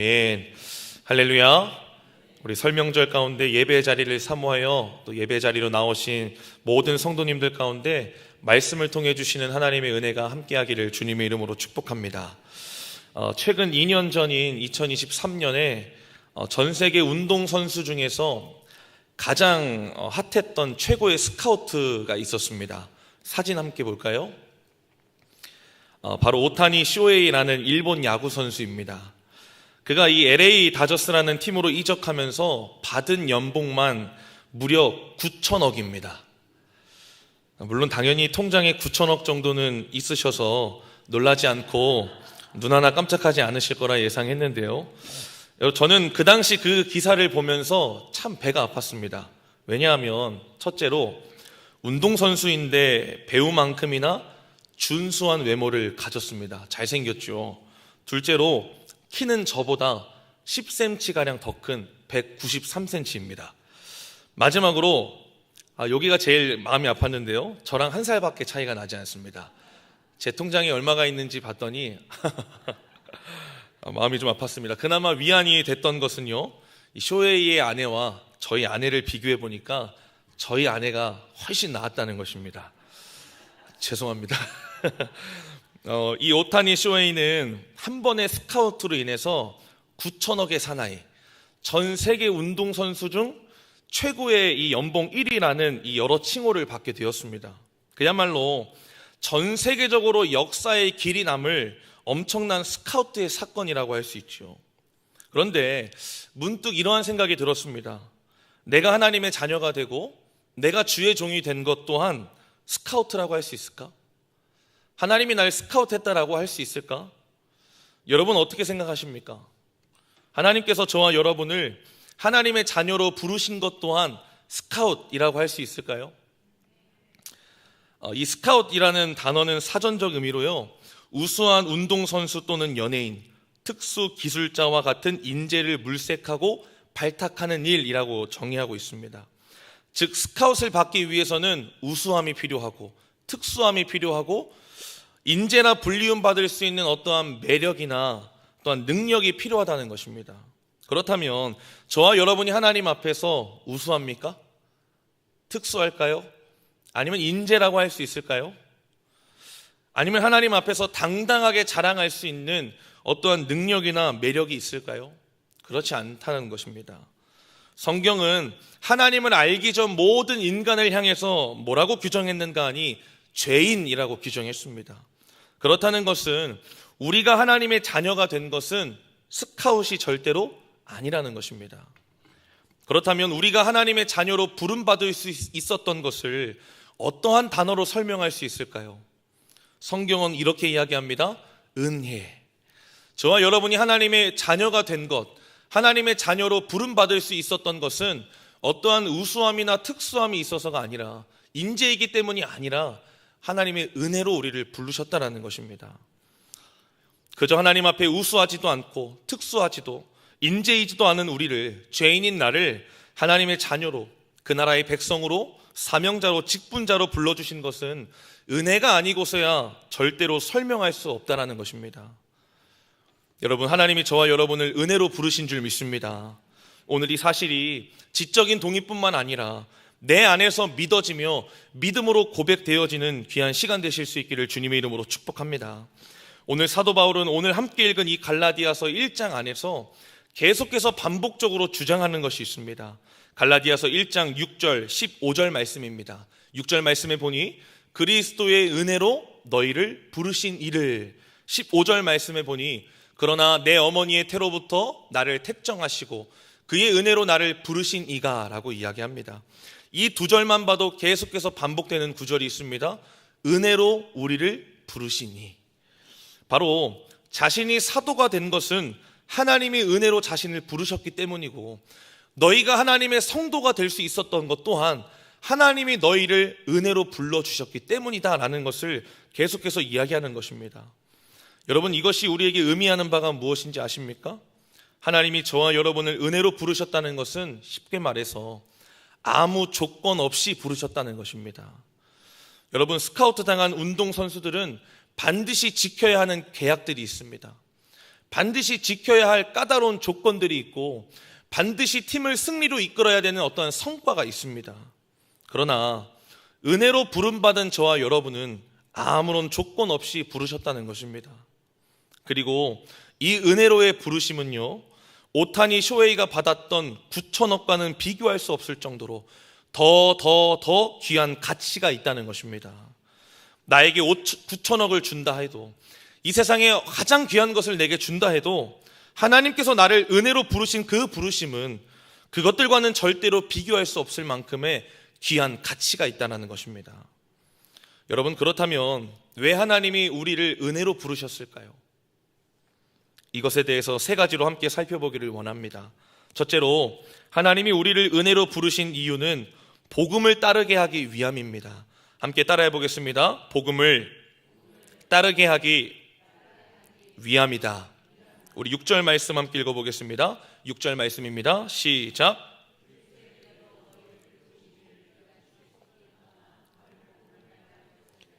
아멘. 할렐루야. 우리 설명절 가운데 예배 자리를 사모하여 또 예배 자리로 나오신 모든 성도님들 가운데 말씀을 통해 주시는 하나님의 은혜가 함께하기를 주님의 이름으로 축복합니다. 최근 2년 전인 2023년에 전 세계 운동선수 중에서 가장 핫했던 최고의 스카우트가 있었습니다. 사진 함께 볼까요? 바로 오타니 쇼헤이라는 일본 야구 선수입니다. 그가 이 LA 다저스라는 팀으로 이적하면서 받은 연봉만 무려 9천억입니다. 물론 당연히 통장에 9천억 정도는 있으셔서 놀라지 않고 눈 하나 깜짝하지 않으실 거라 예상했는데요. 저는 그 당시 그 기사를 보면서 참 배가 아팠습니다. 왜냐하면 첫째로 운동선수인데 배우만큼이나 준수한 외모를 가졌습니다. 잘생겼죠. 둘째로 키는 저보다 10cm가량 더 큰 193cm입니다. 마지막으로 여기가 제일 마음이 아팠는데요. 저랑 한 살밖에 차이가 나지 않습니다. 제 통장에 얼마가 있는지 봤더니 마음이 좀 아팠습니다. 그나마 위안이 됐던 것은요, 이 쇼헤이의 아내와 저희 아내를 비교해 보니까 저희 아내가 훨씬 나았다는 것입니다. 죄송합니다. 이 오타니 쇼헤이는 한 번의 스카우트로 인해서 9천억의 사나이, 전 세계 운동선수 중 최고의 이 연봉 1위라는 이 여러 칭호를 받게 되었습니다. 그야말로 전 세계적으로 역사의 길이 남을 엄청난 스카우트의 사건이라고 할 수 있죠. 그런데 문득 이러한 생각이 들었습니다. 내가 하나님의 자녀가 되고 내가 주의 종이 된 것 또한 스카우트라고 할 수 있을까? 하나님이 날 스카우트했다라고 할 수 있을까? 여러분 어떻게 생각하십니까? 하나님께서 저와 여러분을 하나님의 자녀로 부르신 것 또한 스카웃이라고 할 수 있을까요? 이 스카웃이라는 단어는 사전적 의미로요, 우수한 운동선수 또는 연예인, 특수 기술자와 같은 인재를 물색하고 발탁하는 일이라고 정의하고 있습니다. 즉 스카웃을 받기 위해서는 우수함이 필요하고 특수함이 필요하고 인재나 불리움 받을 수 있는 어떠한 매력이나 또한 능력이 필요하다는 것입니다. 그렇다면 저와 여러분이 하나님 앞에서 우수합니까? 특수할까요? 아니면 인재라고 할 수 있을까요? 아니면 하나님 앞에서 당당하게 자랑할 수 있는 어떠한 능력이나 매력이 있을까요? 그렇지 않다는 것입니다. 성경은 하나님을 알기 전 모든 인간을 향해서 뭐라고 규정했는가 하니 죄인이라고 규정했습니다. 그렇다는 것은 우리가 하나님의 자녀가 된 것은 스카웃이 절대로 아니라는 것입니다. 그렇다면 우리가 하나님의 자녀로 부름받을 수 있었던 것을 어떠한 단어로 설명할 수 있을까요? 성경은 이렇게 이야기합니다. 은혜. 저와 여러분이 하나님의 자녀가 된 것, 하나님의 자녀로 부름받을 수 있었던 것은 어떠한 우수함이나 특수함이 있어서가 아니라, 인재이기 때문이 아니라 하나님의 은혜로 우리를 부르셨다라는 것입니다. 그저 하나님 앞에 우수하지도 않고 특수하지도 인재이지도 않은 우리를, 죄인인 나를 하나님의 자녀로, 그 나라의 백성으로, 사명자로, 직분자로 불러주신 것은 은혜가 아니고서야 절대로 설명할 수 없다라는 것입니다. 여러분, 하나님이 저와 여러분을 은혜로 부르신 줄 믿습니다. 오늘 이 사실이 지적인 동의뿐만 아니라 내 안에서 믿어지며 믿음으로 고백되어지는 귀한 시간 되실 수 있기를 주님의 이름으로 축복합니다. 오늘 사도 바울은 오늘 함께 읽은 이 갈라디아서 1장 안에서 계속해서 반복적으로 주장하는 것이 있습니다. 갈라디아서 1장 6절 15절 말씀입니다. 6절 말씀에 보니 그리스도의 은혜로 너희를 부르신 이를, 15절 말씀에 보니 그러나 내 어머니의 태로부터 나를 택정하시고 그의 은혜로 나를 부르신 이가 라고 이야기합니다. 이 두 절만 봐도 계속해서 반복되는 구절이 있습니다. 은혜로 우리를 부르시니. 바로 자신이 사도가 된 것은 하나님이 은혜로 자신을 부르셨기 때문이고, 너희가 하나님의 성도가 될 수 있었던 것 또한 하나님이 너희를 은혜로 불러주셨기 때문이다 라는 것을 계속해서 이야기하는 것입니다. 여러분, 이것이 우리에게 의미하는 바가 무엇인지 아십니까? 하나님이 저와 여러분을 은혜로 부르셨다는 것은 쉽게 말해서 아무 조건 없이 부르셨다는 것입니다. 여러분, 스카우트 당한 운동선수들은 반드시 지켜야 하는 계약들이 있습니다. 반드시 지켜야 할 까다로운 조건들이 있고 반드시 팀을 승리로 이끌어야 되는 어떠한 성과가 있습니다. 그러나 은혜로 부름받은 저와 여러분은 아무런 조건 없이 부르셨다는 것입니다. 그리고 이 은혜로의 부르심은요, 오타니 쇼헤이가 받았던 9천억과는 비교할 수 없을 정도로 더 귀한 가치가 있다는 것입니다. 나에게 9천억을 준다 해도, 이 세상에 가장 귀한 것을 내게 준다 해도 하나님께서 나를 은혜로 부르신 그 부르심은 그것들과는 절대로 비교할 수 없을 만큼의 귀한 가치가 있다는 것입니다. 여러분, 그렇다면 왜 하나님이 우리를 은혜로 부르셨을까요? 이것에 대해서 세 가지로 함께 살펴보기를 원합니다. 첫째로, 하나님이 우리를 은혜로 부르신 이유는 복음을 따르게 하기 위함입니다. 함께 따라해 보겠습니다. 복음을 따르게 하기 위함이다. 우리 6절 말씀 함께 읽어보겠습니다. 6절 말씀입니다. 시작.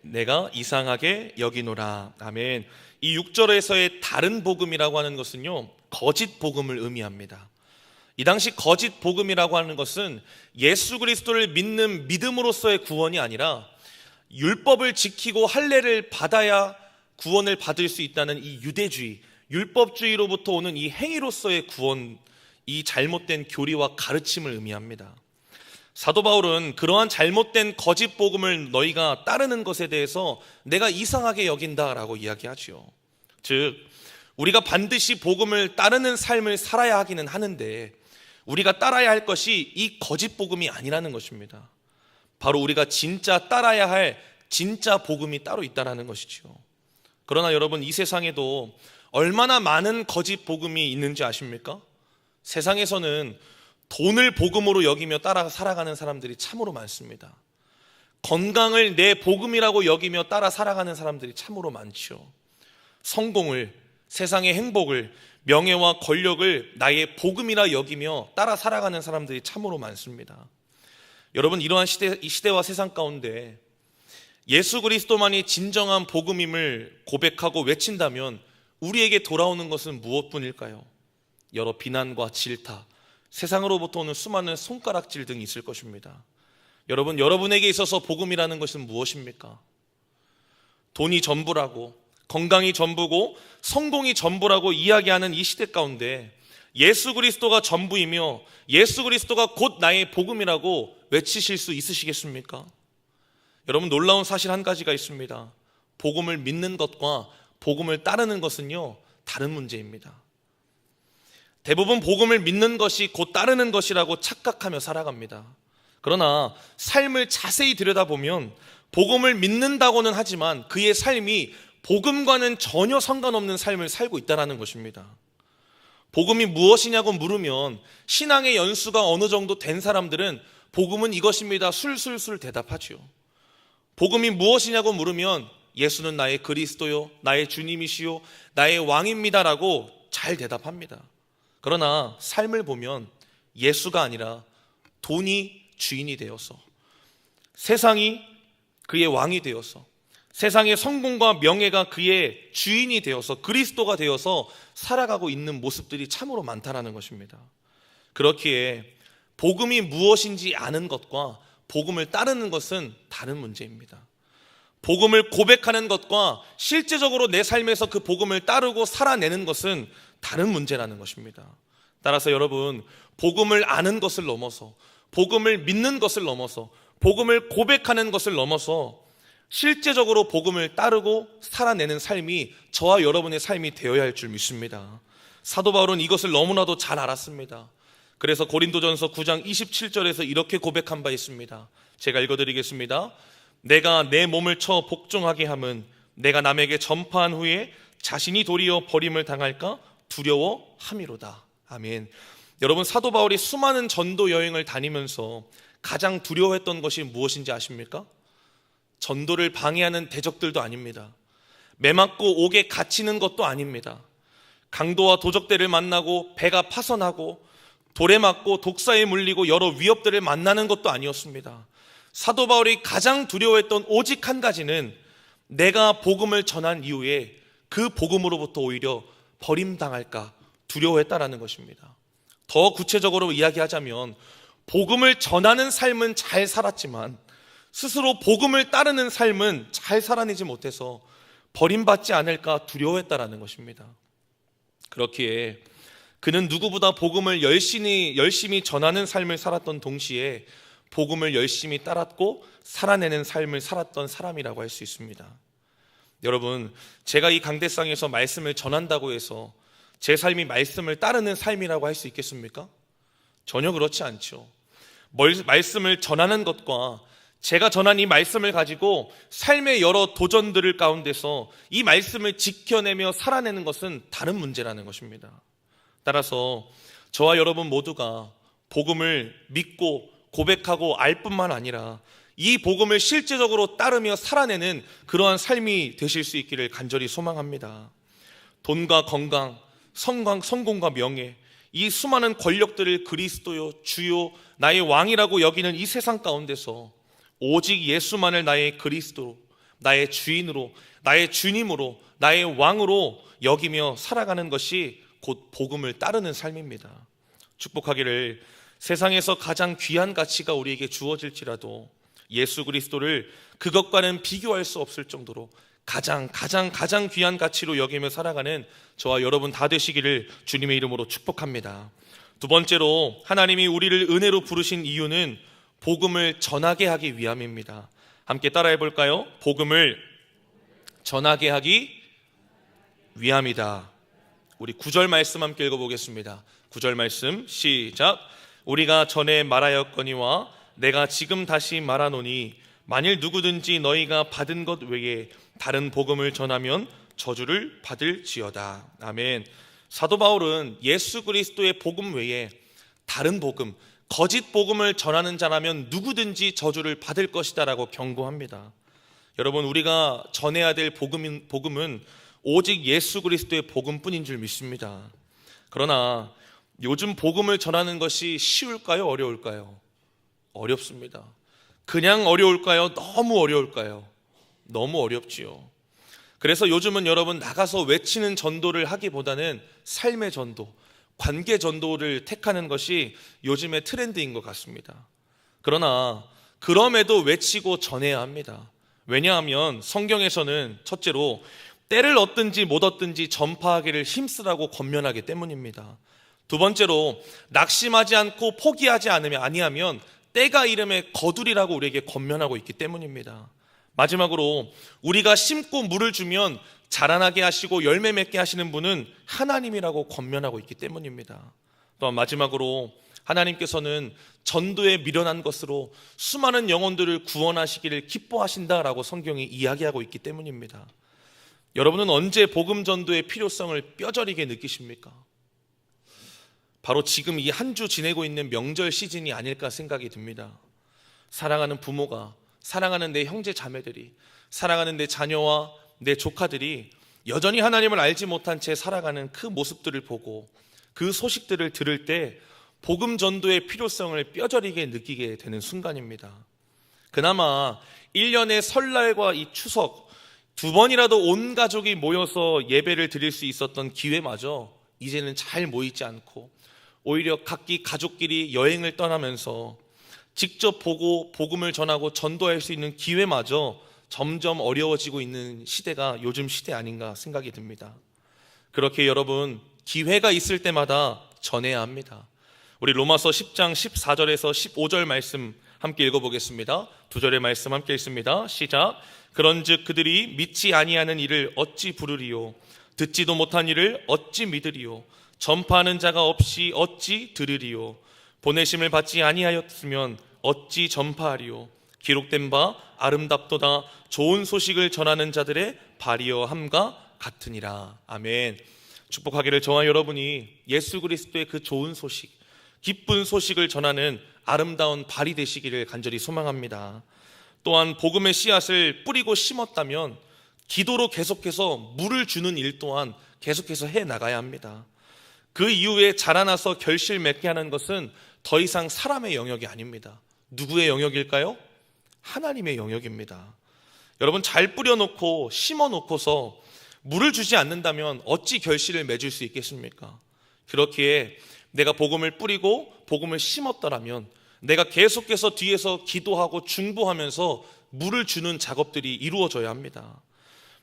내가 이상하게 여기노라. 아멘. 이 6절에서의 다른 복음이라고 하는 것은요, 거짓 복음을 의미합니다. 이 당시 거짓 복음이라고 하는 것은 예수 그리스도를 믿는 믿음으로서의 구원이 아니라 율법을 지키고 할례를 받아야 구원을 받을 수 있다는 이 유대주의, 율법주의로부터 오는 이 행위로서의 구원, 이 잘못된 교리와 가르침을 의미합니다. 사도 바울은 그러한 잘못된 거짓 복음을 너희가 따르는 것에 대해서 내가 이상하게 여긴다라고 이야기하죠. 즉, 우리가 반드시 복음을 따르는 삶을 살아야 하기는 하는데 우리가 따라야 할 것이 이 거짓 복음이 아니라는 것입니다. 바로 우리가 진짜 따라야 할 진짜 복음이 따로 있다는 것이죠. 그러나 여러분, 이 세상에도 얼마나 많은 거짓 복음이 있는지 아십니까? 세상에서는 돈을 복음으로 여기며 따라 살아가는 사람들이 참으로 많습니다. 건강을 내 복음이라고 여기며 따라 살아가는 사람들이 참으로 많죠. 성공을, 세상의 행복을, 명예와 권력을 나의 복음이라 여기며 따라 살아가는 사람들이 참으로 많습니다. 여러분, 이러한 이 시대와 세상 가운데 예수 그리스도만이 진정한 복음임을 고백하고 외친다면 우리에게 돌아오는 것은 무엇뿐일까요? 여러 비난과 질타, 세상으로부터 오는 수많은 손가락질 등이 있을 것입니다. 여러분, 여러분에게 있어서 복음이라는 것은 무엇입니까? 돈이 전부라고, 건강이 전부고, 성공이 전부라고 이야기하는 이 시대 가운데 예수 그리스도가 전부이며 예수 그리스도가 곧 나의 복음이라고 외치실 수 있으시겠습니까? 여러분, 놀라운 사실 한 가지가 있습니다. 복음을 믿는 것과 복음을 따르는 것은요, 다른 문제입니다. 대부분 복음을 믿는 것이 곧 따르는 것이라고 착각하며 살아갑니다. 그러나 삶을 자세히 들여다보면 복음을 믿는다고는 하지만 그의 삶이 복음과는 전혀 상관없는 삶을 살고 있다는 것입니다. 복음이 무엇이냐고 물으면 신앙의 연수가 어느 정도 된 사람들은 복음은 이것입니다, 술술술 대답하죠. 복음이 무엇이냐고 물으면 예수는 나의 그리스도요, 나의 주님이시요, 나의 왕입니다라고 잘 대답합니다. 그러나 삶을 보면 예수가 아니라 돈이 주인이 되어서, 세상이 그의 왕이 되어서, 세상의 성공과 명예가 그의 주인이 되어서, 그리스도가 되어서 살아가고 있는 모습들이 참으로 많다는 것입니다. 그렇기에 복음이 무엇인지 아는 것과 복음을 따르는 것은 다른 문제입니다. 복음을 고백하는 것과 실제적으로 내 삶에서 그 복음을 따르고 살아내는 것은 다른 문제라는 것입니다. 따라서 여러분, 복음을 아는 것을 넘어서, 복음을 믿는 것을 넘어서, 복음을 고백하는 것을 넘어서 실제적으로 복음을 따르고 살아내는 삶이 저와 여러분의 삶이 되어야 할 줄 믿습니다. 사도 바울은 이것을 너무나도 잘 알았습니다. 그래서 고린도전서 9장 27절에서 이렇게 고백한 바 있습니다. 제가 읽어드리겠습니다. 내가 내 몸을 쳐 복종하게 함은 내가 남에게 전파한 후에 자신이 도리어 버림을 당할까 두려워함이로다. 아멘. 여러분, 사도 바울이 수많은 전도 여행을 다니면서 가장 두려워했던 것이 무엇인지 아십니까? 전도를 방해하는 대적들도 아닙니다. 매맞고 옥에 갇히는 것도 아닙니다. 강도와 도적들을 만나고 배가 파선하고 돌에 맞고 독사에 물리고 여러 위협들을 만나는 것도 아니었습니다. 사도 바울이 가장 두려워했던 오직 한 가지는 내가 복음을 전한 이후에 그 복음으로부터 오히려 버림당할까 두려워했다라는 것입니다. 더 구체적으로 이야기하자면 복음을 전하는 삶은 잘 살았지만 스스로 복음을 따르는 삶은 잘 살아내지 못해서 버림받지 않을까 두려워했다라는 것입니다. 그렇기에 그는 누구보다 복음을 열심히 전하는 삶을 살았던 동시에 복음을 열심히 따랐고 살아내는 삶을 살았던 사람이라고 할 수 있습니다. 여러분, 제가 이 강대상에서 말씀을 전한다고 해서 제 삶이 말씀을 따르는 삶이라고 할 수 있겠습니까? 전혀 그렇지 않죠. 말씀을 전하는 것과 제가 전한 이 말씀을 가지고 삶의 여러 도전들 가운데서 이 말씀을 지켜내며 살아내는 것은 다른 문제라는 것입니다. 따라서 저와 여러분 모두가 복음을 믿고 고백하고 알 뿐만 아니라 이 복음을 실제적으로 따르며 살아내는 그러한 삶이 되실 수 있기를 간절히 소망합니다. 돈과 건강, 성공과 명예, 이 수많은 권력들을 그리스도요, 주요, 나의 왕이라고 여기는 이 세상 가운데서 오직 예수만을 나의 그리스도로, 나의 주인으로, 나의 주님으로, 나의 왕으로 여기며 살아가는 것이 곧 복음을 따르는 삶입니다. 축복하기를 세상에서 가장 귀한 가치가 우리에게 주어질지라도 예수 그리스도를 그것과는 비교할 수 없을 정도로 가장 귀한 가치로 여기며 살아가는 저와 여러분 다 되시기를 주님의 이름으로 축복합니다. 두 번째로 하나님이 우리를 은혜로 부르신 이유는 복음을 전하게 하기 위함입니다. 함께 따라해 볼까요? 복음을 전하게 하기 위함이다. 우리 9절 말씀 함께 읽어보겠습니다. 9절 말씀 시작. 우리가 전에 말하였거니와 내가 지금 다시 말하노니 만일 누구든지 너희가 받은 것 외에 다른 복음을 전하면 저주를 받을지어다. 아멘. 사도 바울은 예수 그리스도의 복음 외에 다른 복음, 거짓 복음을 전하는 자라면 누구든지 저주를 받을 것이다 라고 경고합니다. 여러분, 우리가 전해야 될 복음은 오직 예수 그리스도의 복음뿐인 줄 믿습니다. 그러나 요즘 복음을 전하는 것이 쉬울까요? 어려울까요? 어렵습니다. 그냥 어려울까요? 너무 어려울까요? 너무 어렵지요. 그래서 요즘은 여러분 나가서 외치는 전도를 하기보다는 삶의 전도, 관계 전도를 택하는 것이 요즘의 트렌드인 것 같습니다. 그러나 그럼에도 외치고 전해야 합니다. 왜냐하면 성경에서는 첫째로 때를 얻든지 못 얻든지 전파하기를 힘쓰라고 권면하기 때문입니다. 두 번째로 낙심하지 않고 포기하지 아니하면 때가 이름에 거두리라고 우리에게 권면하고 있기 때문입니다. 마지막으로 우리가 심고 물을 주면 자라나게 하시고 열매 맺게 하시는 분은 하나님이라고 권면하고 있기 때문입니다. 또한 마지막으로 하나님께서는 전도에 미련한 것으로 수많은 영혼들을 구원하시기를 기뻐하신다라고 성경이 이야기하고 있기 때문입니다. 여러분은 언제 복음 전도의 필요성을 뼈저리게 느끼십니까? 바로 지금 이 한 주 지내고 있는 명절 시즌이 아닐까 생각이 듭니다. 사랑하는 부모가, 사랑하는 내 형제 자매들이, 사랑하는 내 자녀와 내 조카들이 여전히 하나님을 알지 못한 채 살아가는 그 모습들을 보고 그 소식들을 들을 때 복음 전도의 필요성을 뼈저리게 느끼게 되는 순간입니다. 그나마 1년의 설날과 이 추석 두 번이라도 온 가족이 모여서 예배를 드릴 수 있었던 기회마저 이제는 잘 모이지 않고 오히려 각기 가족끼리 여행을 떠나면서 직접 보고 복음을 전하고 전도할 수 있는 기회마저 점점 어려워지고 있는 시대가 요즘 시대 아닌가 생각이 듭니다. 그렇게 여러분 기회가 있을 때마다 전해야 합니다. 우리 로마서 10장 14절에서 15절 말씀 함께 읽어보겠습니다. 두 절의 말씀 함께 읽습니다. 시작. 그런즉 그들이 믿지 아니하는 일을 어찌 부르리요 듣지도 못한 일을 어찌 믿으리요 전파하는 자가 없이 어찌 들으리요 보내심을 받지 아니하였으면 어찌 전파하리요 기록된 바 아름답도다 좋은 소식을 전하는 자들의 발이여 함과 같으니라. 아멘. 축복하기를 저와 여러분이 예수 그리스도의 그 좋은 소식, 기쁜 소식을 전하는 아름다운 발이 되시기를 간절히 소망합니다. 또한 복음의 씨앗을 뿌리고 심었다면 기도로 계속해서 물을 주는 일 또한 계속해서 해나가야 합니다. 그 이후에 자라나서 결실 맺게 하는 것은 더 이상 사람의 영역이 아닙니다. 누구의 영역일까요? 하나님의 영역입니다. 여러분 잘 뿌려놓고 심어놓고서 물을 주지 않는다면 어찌 결실을 맺을 수 있겠습니까? 그렇기에 내가 복음을 뿌리고 복음을 심었더라면 내가 계속해서 뒤에서 기도하고 중보하면서 물을 주는 작업들이 이루어져야 합니다.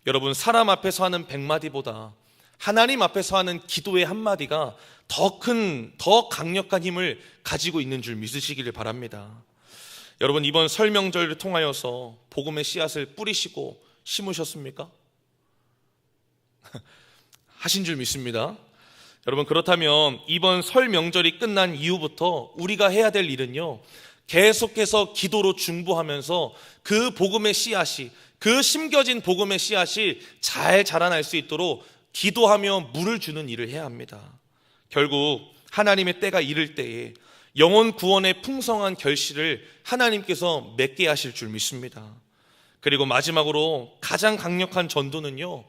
여러분, 사람 앞에서 하는 100마디보다 하나님 앞에서 하는 기도의 한마디가 더 강력한 힘을 가지고 있는 줄 믿으시기를 바랍니다. 여러분, 이번 설 명절을 통하여서 복음의 씨앗을 뿌리시고 심으셨습니까? 하신 줄 믿습니다. 여러분, 그렇다면 이번 설 명절이 끝난 이후부터 우리가 해야 될 일은요, 계속해서 기도로 중보하면서 그 복음의 씨앗이, 그 심겨진 복음의 씨앗이 잘 자라날 수 있도록 기도하며 물을 주는 일을 해야 합니다. 결국 하나님의 때가 이를 때에 영혼 구원의 풍성한 결실을 하나님께서 맺게 하실 줄 믿습니다. 그리고 마지막으로 가장 강력한 전도는요,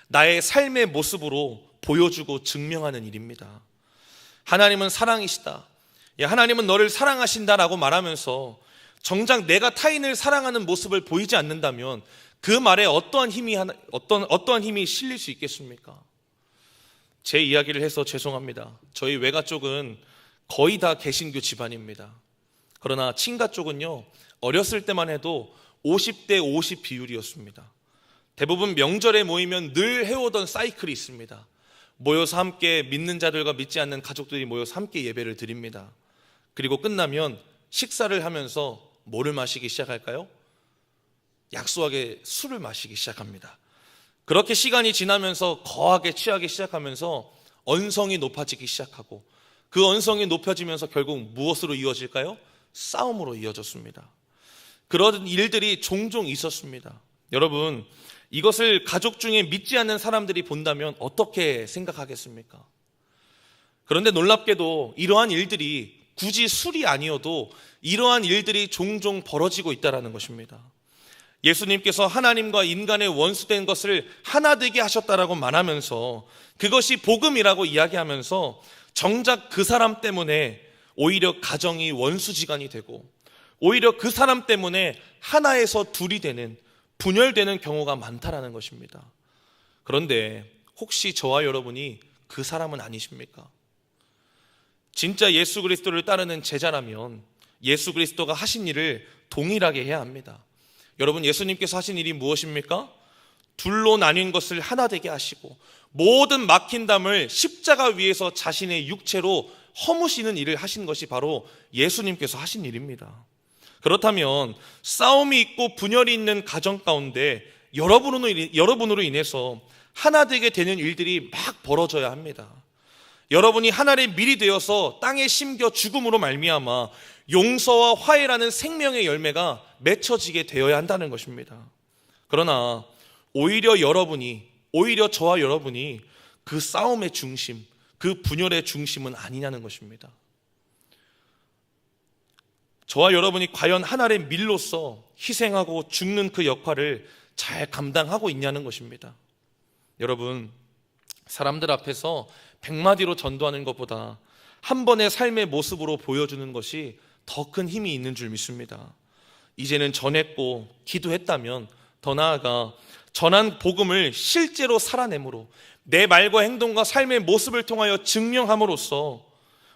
나의 삶의 모습으로 보여주고 증명하는 일입니다. 하나님은 사랑이시다, 하나님은 너를 사랑하신다라고 말하면서 정작 내가 타인을 사랑하는 모습을 보이지 않는다면 그 말에 어떠한 힘이 실릴 수 있겠습니까? 제 이야기를 해서 죄송합니다. 저희 외가 쪽은 거의 다 개신교 집안입니다. 그러나 친가 쪽은요, 어렸을 때만 해도 50대 50 비율이었습니다. 대부분 명절에 모이면 늘 해오던 사이클이 있습니다. 모여서 함께 믿는 자들과 믿지 않는 가족들이 모여서 함께 예배를 드립니다. 그리고 끝나면 식사를 하면서 뭐를 마시기 시작할까요? 약소하게 술을 마시기 시작합니다. 그렇게 시간이 지나면서 거하게 취하기 시작하면서 언성이 높아지기 시작하고, 그 언성이 높아지면서 결국 무엇으로 이어질까요? 싸움으로 이어졌습니다. 그런 일들이 종종 있었습니다. 여러분, 이것을 가족 중에 믿지 않는 사람들이 본다면 어떻게 생각하겠습니까? 그런데 놀랍게도 이러한 일들이 굳이 술이 아니어도 이러한 일들이 종종 벌어지고 있다는 것입니다. 예수님께서 하나님과 인간의 원수된 것을 하나 되게 하셨다라고 말하면서 그것이 복음이라고 이야기하면서 정작 그 사람 때문에 오히려 가정이 원수지간이 되고, 오히려 그 사람 때문에 하나에서 둘이 되는, 분열되는 경우가 많다라는 것입니다. 그런데 혹시 저와 여러분이 그 사람은 아니십니까? 진짜 예수 그리스도를 따르는 제자라면 예수 그리스도가 하신 일을 동일하게 해야 합니다. 여러분, 예수님께서 하신 일이 무엇입니까? 둘로 나뉜 것을 하나 되게 하시고 모든 막힌 담을 십자가 위에서 자신의 육체로 허무시는 일을 하신 것이 바로 예수님께서 하신 일입니다. 그렇다면 싸움이 있고 분열이 있는 가정 가운데 여러분으로 인해서 하나 되게 되는 일들이 막 벌어져야 합니다. 여러분이 하나의 밀이 되어서 땅에 심겨 죽음으로 말미암아 용서와 화해라는 생명의 열매가 맺혀지게 되어야 한다는 것입니다. 그러나 오히려 저와 여러분이 그 싸움의 중심, 그 분열의 중심은 아니냐는 것입니다. 저와 여러분이 과연 하나의 밀로서 희생하고 죽는 그 역할을 잘 감당하고 있냐는 것입니다. 여러분, 사람들 앞에서 100마디로 전도하는 것보다 한 번의 삶의 모습으로 보여주는 것이 더 큰 힘이 있는 줄 믿습니다. 이제는 전했고 기도했다면 더 나아가 전한 복음을 실제로 살아내므로 내 말과 행동과 삶의 모습을 통하여 증명함으로써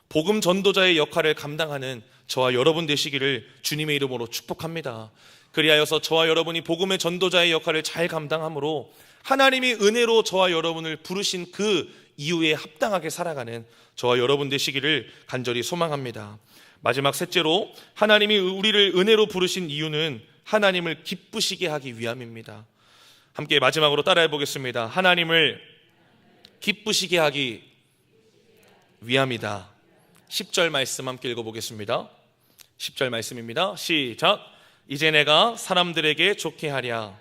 복음 전도자의 역할을 감당하는 저와 여러분 되시기를 주님의 이름으로 축복합니다. 그리하여서 저와 여러분이 복음의 전도자의 역할을 잘 감당함으로 하나님이 은혜로 저와 여러분을 부르신 그 이후에 합당하게 살아가는 저와 여러분 되시기를 간절히 소망합니다. 마지막 셋째로, 하나님이 우리를 은혜로 부르신 이유는 하나님을 기쁘시게 하기 위함입니다. 함께 마지막으로 따라해 보겠습니다. 하나님을 기쁘시게 하기 위함이다. 10절 말씀 함께 읽어보겠습니다. 10절 말씀입니다. 시작. 이제 내가 사람들에게 좋게 하랴.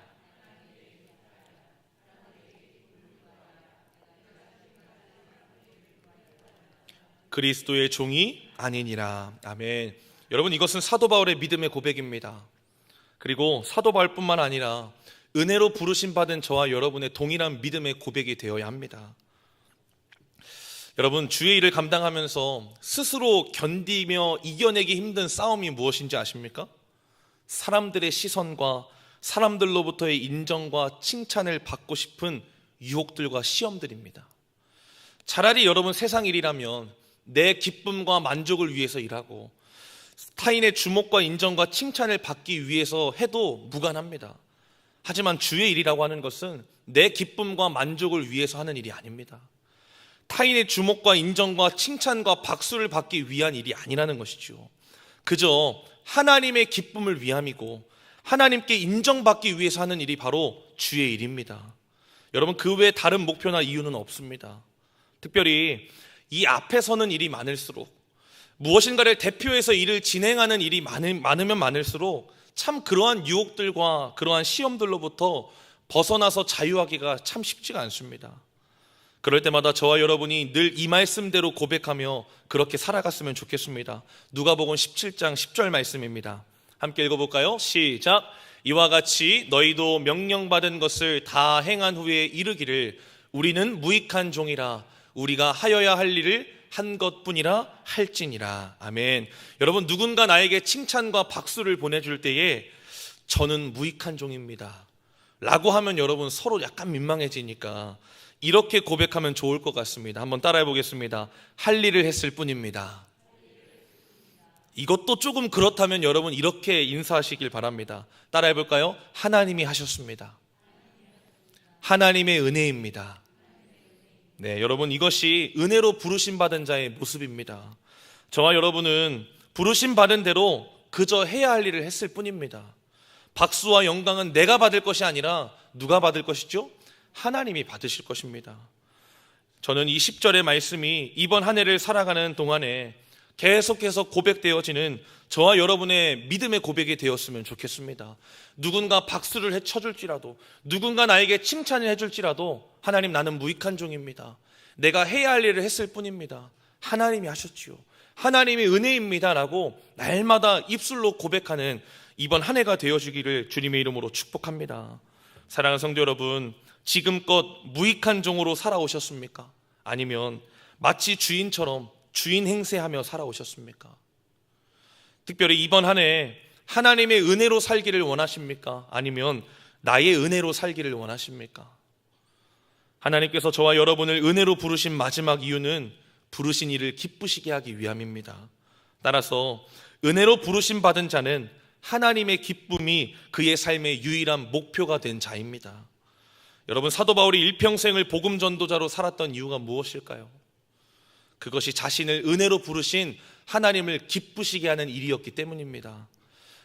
그리스도의 종이 아니니라. 아멘. 여러분, 이것은 사도 바울의 믿음의 고백입니다. 그리고 사도 바울뿐만 아니라 은혜로 부르심 받은 저와 여러분의 동일한 믿음의 고백이 되어야 합니다. 여러분, 주의 일을 감당하면서 스스로 견디며 이겨내기 힘든 싸움이 무엇인지 아십니까? 사람들의 시선과 사람들로부터의 인정과 칭찬을 받고 싶은 유혹들과 시험들입니다. 차라리 여러분 세상 일이라면 내 기쁨과 만족을 위해서 일하고 타인의 주목과 인정과 칭찬을 받기 위해서 해도 무관합니다. 하지만 주의 일이라고 하는 것은 내 기쁨과 만족을 위해서 하는 일이 아닙니다. 타인의 주목과 인정과 칭찬과 박수를 받기 위한 일이 아니라는 것이죠. 그저 하나님의 기쁨을 위함이고 하나님께 인정받기 위해서 하는 일이 바로 주의 일입니다. 여러분, 그 외에 다른 목표나 이유는 없습니다. 특별히 이 앞에 서는 일이 많을수록, 무엇인가를 대표해서 일을 진행하는 일이 많으면 많을수록 참 그러한 유혹들과 그러한 시험들로부터 벗어나서 자유하기가 참 쉽지가 않습니다. 그럴 때마다 저와 여러분이 늘 이 말씀대로 고백하며 그렇게 살아갔으면 좋겠습니다. 누가복음 17장 10절 말씀입니다. 함께 읽어볼까요? 시작. 이와 같이 너희도 명령받은 것을 다 행한 후에 이르기를 우리는 무익한 종이라 우리가 하여야 할 일을 한 것뿐이라 할지니라. 아멘. 여러분, 누군가 나에게 칭찬과 박수를 보내줄 때에 저는 무익한 종입니다 라고 하면 여러분 서로 약간 민망해지니까 이렇게 고백하면 좋을 것 같습니다. 한번 따라해 보겠습니다. 할 일을 했을 뿐입니다. 이것도 조금 그렇다면 여러분 이렇게 인사하시길 바랍니다. 따라해 볼까요? 하나님이 하셨습니다. 하나님의 은혜입니다. 네, 여러분, 이것이 은혜로 부르심 받은 자의 모습입니다. 저와 여러분은 부르심 받은 대로 그저 해야 할 일을 했을 뿐입니다. 박수와 영광은 내가 받을 것이 아니라 누가 받을 것이죠? 하나님이 받으실 것입니다. 저는 이 10절의 말씀이 이번 한 해를 살아가는 동안에 계속해서 고백되어지는 저와 여러분의 믿음의 고백이 되었으면 좋겠습니다. 누군가 박수를 쳐줄지라도, 누군가 나에게 칭찬을 해줄지라도 하나님, 나는 무익한 종입니다. 내가 해야 할 일을 했을 뿐입니다. 하나님이 하셨지요. 하나님의 은혜입니다 라고 날마다 입술로 고백하는 이번 한 해가 되어주기를 주님의 이름으로 축복합니다. 사랑하는 성도 여러분, 지금껏 무익한 종으로 살아오셨습니까? 아니면 마치 주인처럼 주인 행세하며 살아오셨습니까? 특별히 이번 한 해 하나님의 은혜로 살기를 원하십니까? 아니면 나의 은혜로 살기를 원하십니까? 하나님께서 저와 여러분을 은혜로 부르신 마지막 이유는 부르신 이를 기쁘시게 하기 위함입니다. 따라서 은혜로 부르심 받은 자는 하나님의 기쁨이 그의 삶의 유일한 목표가 된 자입니다. 여러분, 사도 바울이 일평생을 복음 전도자로 살았던 이유가 무엇일까요? 그것이 자신을 은혜로 부르신 하나님을 기쁘시게 하는 일이었기 때문입니다.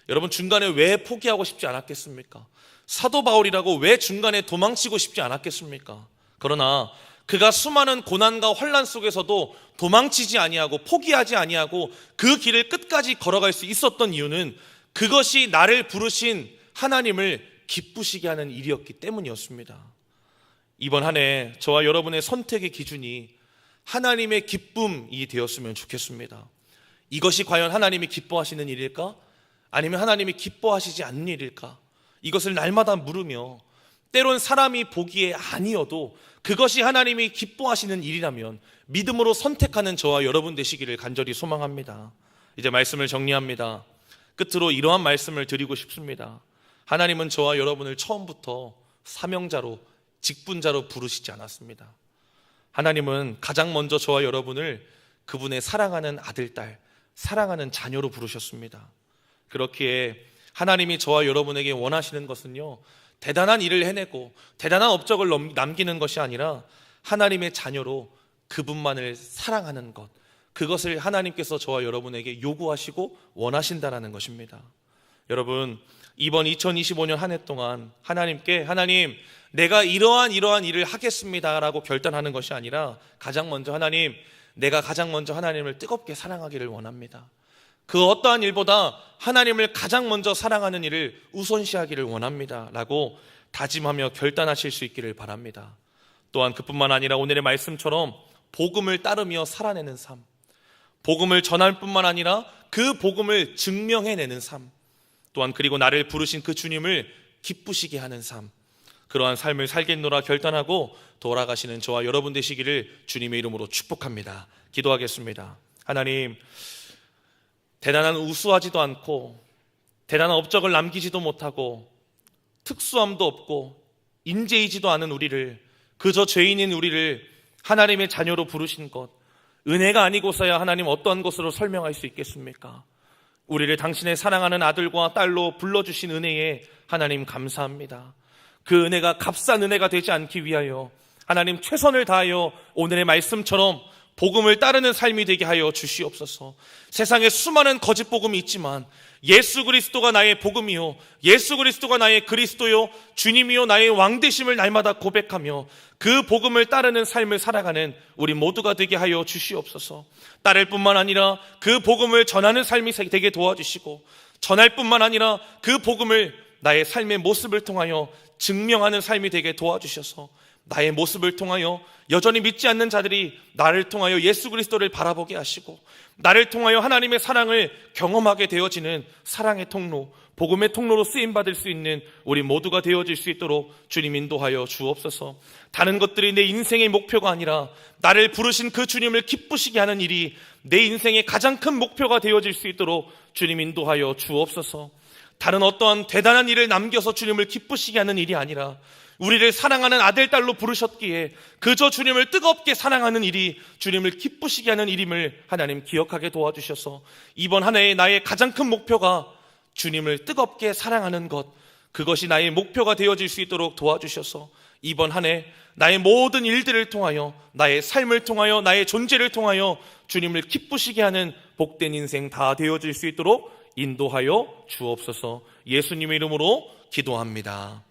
여러분, 중간에 왜 포기하고 싶지 않았겠습니까? 사도 바울이라고 왜 중간에 도망치고 싶지 않았겠습니까? 그러나 그가 수많은 고난과 환난 속에서도 도망치지 아니하고 포기하지 아니하고 그 길을 끝까지 걸어갈 수 있었던 이유는 그것이 나를 부르신 하나님을 기쁘시게 하는 일이었기 때문이었습니다. 이번 한 해 저와 여러분의 선택의 기준이 하나님의 기쁨이 되었으면 좋겠습니다. 이것이 과연 하나님이 기뻐하시는 일일까? 아니면 하나님이 기뻐하시지 않는 일일까? 이것을 날마다 물으며 때론 사람이 보기에 아니어도 그것이 하나님이 기뻐하시는 일이라면 믿음으로 선택하는 저와 여러분 되시기를 간절히 소망합니다. 이제 말씀을 정리합니다. 끝으로 이러한 말씀을 드리고 싶습니다. 하나님은 저와 여러분을 처음부터 사명자로, 직분자로 부르시지 않았습니다. 하나님은 가장 먼저 저와 여러분을 그분의 사랑하는 아들, 딸, 사랑하는 자녀로 부르셨습니다. 그렇기에 하나님이 저와 여러분에게 원하시는 것은요, 대단한 일을 해내고 대단한 업적을 남기는 것이 아니라 하나님의 자녀로 그분만을 사랑하는 것, 그것을 하나님께서 저와 여러분에게 요구하시고 원하신다는 것입니다. 여러분, 이번 2025년 한 해 동안 하나님께 하나님, 내가 이러한 일을 하겠습니다 라고 결단하는 것이 아니라 가장 먼저 하나님, 내가 가장 먼저 하나님을 뜨겁게 사랑하기를 원합니다. 그 어떠한 일보다 하나님을 가장 먼저 사랑하는 일을 우선시하기를 원합니다 라고 다짐하며 결단하실 수 있기를 바랍니다. 또한 그뿐만 아니라 오늘의 말씀처럼 복음을 따르며 살아내는 삶, 복음을 전할 뿐만 아니라 그 복음을 증명해내는 삶, 또한 그리고 나를 부르신 그 주님을 기쁘시게 하는 삶, 그러한 삶을 살겠노라 결단하고 돌아가시는 저와 여러분 되시기를 주님의 이름으로 축복합니다. 기도하겠습니다. 하나님, 대단한 우수하지도 않고 대단한 업적을 남기지도 못하고 특수함도 없고 인재이지도 않은 우리를 그저 죄인인 우리를 하나님의 자녀로 부르신 것, 은혜가 아니고서야 하나님 어떠한 것으로 설명할 수 있겠습니까? 우리를 당신의 사랑하는 아들과 딸로 불러주신 은혜에 하나님 감사합니다. 그 은혜가 값싼 은혜가 되지 않기 위하여 하나님 최선을 다하여 오늘의 말씀처럼 복음을 따르는 삶이 되게 하여 주시옵소서. 세상에 수많은 거짓 복음이 있지만 예수 그리스도가 나의 복음이요, 예수 그리스도가 나의 그리스도요, 주님이요 나의 왕 되심을 날마다 고백하며 그 복음을 따르는 삶을 살아가는 우리 모두가 되게 하여 주시옵소서. 따를 뿐만 아니라 그 복음을 전하는 삶이 되게 도와주시고, 전할 뿐만 아니라 그 복음을 나의 삶의 모습을 통하여 증명하는 삶이 되게 도와주셔서 나의 모습을 통하여 여전히 믿지 않는 자들이 나를 통하여 예수 그리스도를 바라보게 하시고, 나를 통하여 하나님의 사랑을 경험하게 되어지는 사랑의 통로, 복음의 통로로 쓰임받을 수 있는 우리 모두가 되어질 수 있도록 주님 인도하여 주옵소서. 다른 것들이 내 인생의 목표가 아니라 나를 부르신 그 주님을 기쁘시게 하는 일이 내 인생의 가장 큰 목표가 되어질 수 있도록 주님 인도하여 주옵소서. 다른 어떠한 대단한 일을 남겨서 주님을 기쁘시게 하는 일이 아니라 우리를 사랑하는 아들, 딸로 부르셨기에 그저 주님을 뜨겁게 사랑하는 일이 주님을 기쁘시게 하는 일임을 하나님 기억하게 도와주셔서 이번 한 해의 나의 가장 큰 목표가 주님을 뜨겁게 사랑하는 것, 그것이 나의 목표가 되어질 수 있도록 도와주셔서 이번 한 해 나의 모든 일들을 통하여, 나의 삶을 통하여, 나의 존재를 통하여 주님을 기쁘시게 하는 복된 인생 다 되어질 수 있도록 인도하여 주옵소서. 예수님의 이름으로 기도합니다.